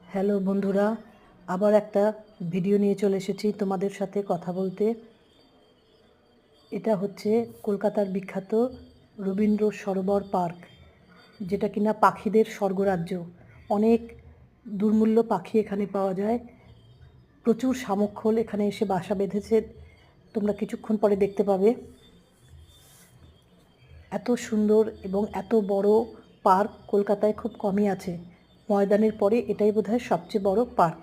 Hello বন্ধুরা, আবার একটা ভিডিও নিয়ে চলে এসেছি তোমাদের সাথে কথা বলতে। এটা হচ্ছে কলকাতার বিখ্যাত রবীন্দ্র সরোবর পার্ক, যেটা কিনা পাখিদের স্বর্গরাজ্য। অনেক দুর্মূল্য পাখি এখানে পাওয়া যায়। প্রচুর শামুকখোল এখানে এসে বাসা বেঁধেছে, তোমরা কিছুক্ষণ পরে দেখতে পাবে। এত সুন্দর এবং এত বড় পার্ক কলকাতায় খুব কমই আছে। ময়দানের পরে এটাই বোধহয় সবচেয়ে বড় পার্ক।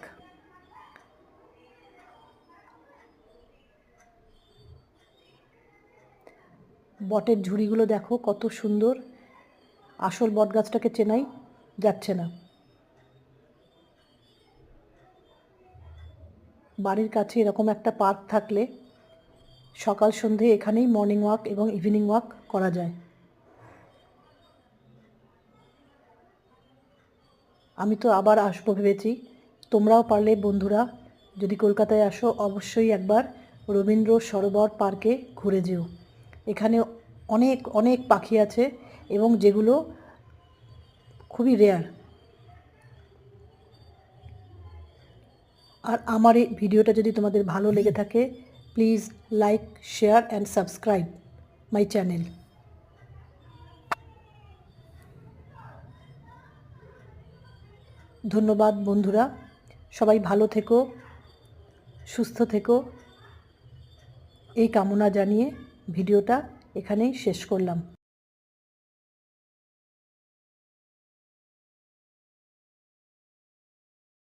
বটের ঝুড়িগুলো দেখো কত সুন্দর। আসল বটগাছটাকে চেনাই যাচ্ছে না। বাড়ির কাছে এরকম একটা পার্ক থাকলে সকাল সন্ধে এখানেই মর্নিং ওয়াক এবং ইভিনিং ওয়াক করা যায়। আমি তো আবার আসবো ভেবেছি। তোমরাও পারলে বন্ধুরা, যদি কলকাতায় আসো অবশ্যই একবার রবীন্দ্র সরোবর পার্কে ঘুরে যেও। এখানে অনেক অনেক পাখি আছে এবং যেগুলো খুবই রেয়ার। আর আমার এই ভিডিওটা যদি তোমাদের ভালো লেগে থাকে, please like, share and subscribe my channel. ধন্যবাদ বন্ধুরা, সবাই ভালো থেকো, সুস্থ থেকো, এই কামনা জানিয়ে ভিডিওটা এখানেই শেষ করলাম।